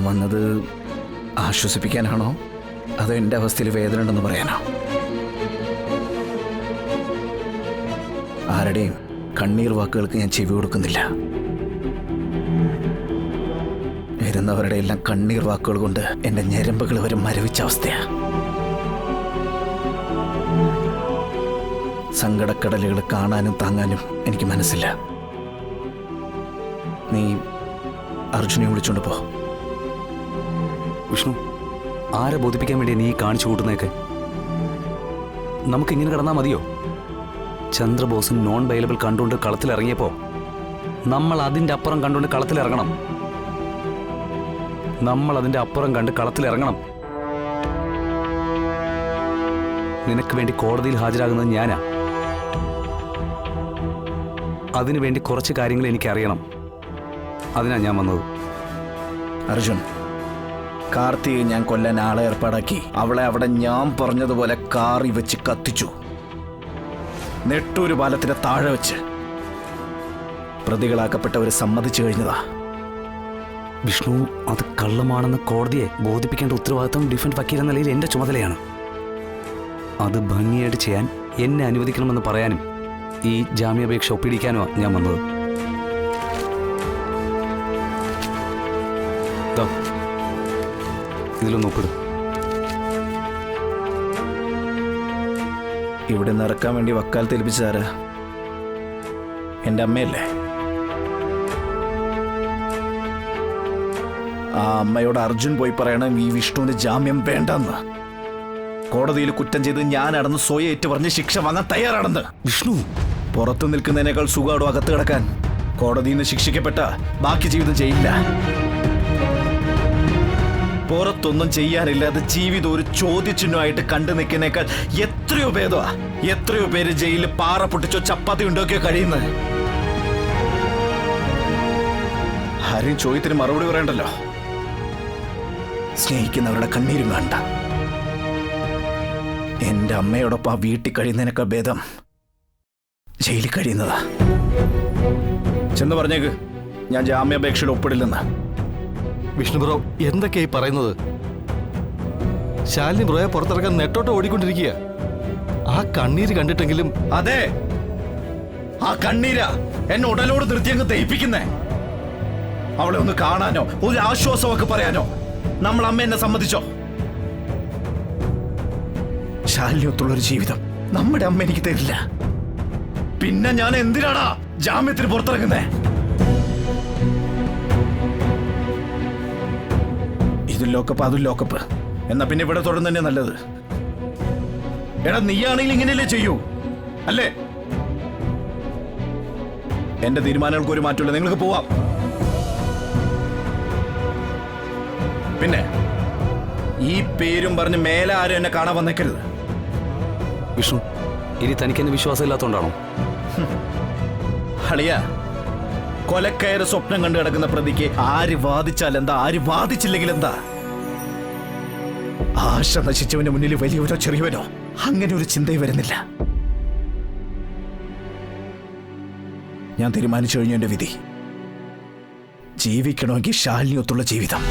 വന്നത് ആശ്വസിപ്പിക്കാനാണോ അതോ എൻ്റെ അവസ്ഥയിൽ വേദന ഉണ്ടെന്ന് പറയാനോ? ആരുടെയും കണ്ണീർ വാക്കുകൾക്ക് ഞാൻ ചെവി കൊടുക്കുന്നില്ല. വരുന്നവരുടെ എല്ലാം കണ്ണീർ വാക്കുകൾ കൊണ്ട് എൻ്റെ ഞരമ്പുകൾ വരെ മരവിച്ച അവസ്ഥയാണ്. സങ്കടക്കടലുകൾ കാണാനും താങ്ങാനും എനിക്ക് മനസ്സില്ല. നീ അർജുനെ വിളിച്ചോണ്ട് പോ. വിഷ്ണു, ആരെ ബോധിപ്പിക്കാൻ വേണ്ടി നീ കാണിച്ചു കൂട്ടുന്നതൊക്കെ? നമുക്കിങ്ങനെ കിടന്നാൽ മതിയോ? ചന്ദ്രബോസും നോൺ അവൈലബിൾ കണ്ടുകൊണ്ട് കളത്തിലിറങ്ങിയപ്പോൾ നമ്മൾ അതിൻ്റെ അപ്പുറം കണ്ടുകൊണ്ട് കളത്തിലിറങ്ങണം. നമ്മൾ അതിൻ്റെ അപ്പുറം കണ്ട് കളത്തിലിറങ്ങണം. നിനക്ക് വേണ്ടി കോടതിയിൽ ഹാജരാകുന്നത് ഞാനാ. അതിനുവേണ്ടി കുറച്ച് കാര്യങ്ങൾ എനിക്കറിയണം. അതിനാ ഞാൻ വന്നത്. അർജുൻ, കാർത്തിയെ ഞാൻ കൊല്ലാൻ ആളെ ഏർപ്പാടാക്കി. അവളെ അവിടെ ഞാൻ പറഞ്ഞതുപോലെ കാറി വെച്ച് കത്തിച്ചു. നെട്ടൂര് പാലത്തിന് താഴെ വെച്ച്. പ്രതികളാക്കപ്പെട്ടവർ സമ്മതിച്ചു കഴിഞ്ഞതാ. വിഷ്ണു, അത് കള്ളമാണെന്ന് കോടതിയെ ബോധിപ്പിക്കേണ്ട ഉത്തരവാദിത്വം ഡിഫൻസ് വക്കീൽ എന്ന നിലയിൽ എൻ്റെ ചുമതലയാണ്. അത് ഭംഗിയായിട്ട് ചെയ്യാൻ എന്നെ അനുവദിക്കണമെന്ന് പറയാനും ഈ ജാമ്യാപേക്ഷ ഒപ്പിടിക്കാനോ ഞാൻ വന്നത്. ഇതിലൊന്ന് ഒപ്പിടും. ഇവിടെ നിറക്കാൻ വേണ്ടി വക്കാലത്ത് ഏൽപ്പിച്ചതാരാ? എൻ്റെ അമ്മയല്ലേ? ആ അമ്മയോട് അർജുൻ പോയി പറയണം ഈ വിഷ്ണുവിന് ജാമ്യം വേണ്ടെന്ന്. കോടതിയിൽ കുറ്റം ചെയ്ത് ഞാൻ അടന്ന് സ്വയം ഏറ്റു പറഞ്ഞ് ശിക്ഷ വാങ്ങാൻ തയ്യാറാണെന്ന്. വിഷ്ണു, പുറത്തു നിൽക്കുന്നതിനേക്കാൾ സുഖാടോ അകത്ത് കിടക്കാൻ. കോടതിയിൽ നിന്ന് ശിക്ഷിക്കപ്പെട്ട ബാക്കി ജീവിതം ചെയ്യില്ല. പുറത്തൊന്നും ചെയ്യാനില്ലാതെ ജീവിതം ഒരു ചോദ്യചിഹ്നമായിട്ട് കണ്ടു നിൽക്കുന്നേക്കാൾ എത്രയോ ഭേദമാ. എത്രയോ പേര് ജയിലിൽ പാറ പൊട്ടിച്ചോ ചപ്പാത്തി ഉണ്ടാക്കിയോ കഴിയുന്നത്. ആരും ചോദ്യത്തിന് മറുപടി പറയണ്ടല്ലോ. സ്നേഹിക്കുന്നവരുടെ കണ്ണീരും കണ്ട. എന്റെ അമ്മയോടൊപ്പം ആ വീട്ടിൽ കഴിയുന്നതിനേക്കാൾ ഭേദം ജയിലിൽ കഴിയുന്നതാ. ചെന്ന് പറഞ്ഞേക്ക് ഞാൻ ജാമ്യാപേക്ഷയിൽ ഒപ്പിടില്ലെന്ന്. വിഷ്ണു ബ്രോ, എന്തൊക്കെയായി പറയുന്നത്? ശാലിനി ബ്രോയെ പുറത്തിറക്കാൻ നെട്ടോട്ട് ഓടിക്കൊണ്ടിരിക്കുക. ആ കണ്ണീര് കണ്ടിട്ടെങ്കിലും. അതെ, ആ കണ്ണീരാ എന്നെ ഉടലോട് നിർത്തിയങ്ങ് ദയിപ്പിക്കുന്നേ. അവളെ ഒന്ന് കാണാനോ ഒരു ആശ്വാസമൊക്കെ പറയാനോ നമ്മൾ അമ്മ എന്നെ സമ്മതിച്ചോ? ശാലിനിയൊത്തുള്ളൊരു ജീവിതം നമ്മുടെ അമ്മ എനിക്ക് തരില്ല. പിന്നെ ഞാൻ എന്തിനാടാ ജാമ്യത്തിന് പുറത്തിറങ്ങുന്നേ? ഇതും ലോക്കപ്പ് അതും ലോക്കപ്പ്. എന്നാ പിന്നെ ഇവിടെ തുടർന്ന് തന്നെ നല്ലത്. എടാ, നീയാണെങ്കിൽ ഇങ്ങനെയല്ലേ ചെയ്യൂ അല്ലേ? എന്റെ തീരുമാനങ്ങൾക്ക് ഒരു മാറ്റമില്ല. നിങ്ങൾക്ക് പോവാം. പിന്നെ ഈ പേരും പറഞ്ഞ് മേലെ ആരും എന്നെ കാണാൻ വന്നേക്കരുത്. വിഷ്ണു, ഇനി തനിക്കെന്നെ വിശ്വാസമില്ലാത്തതുകൊണ്ടാണോ? അളിയ, കൊലക്കയറ് സ്വപ്നം കണ്ടു കിടക്കുന്ന പ്രതിക്ക് ആര് വാദിച്ചാൽ എന്താ, ആര് വാദിച്ചില്ലെങ്കിൽ എന്താ? ആശ നശിച്ചവന്റെ മുന്നിൽ വലിയവനോ ചെറിയവനോ അങ്ങനെ ഒരു ചിന്തയും വരുന്നില്ല. ഞാൻ തീരുമാനിച്ചു കഴിഞ്ഞു എന്റെ വിധി. ജീവിക്കണമെങ്കിൽ ശാലിനിയൊത്തുള്ള ജീവിതം.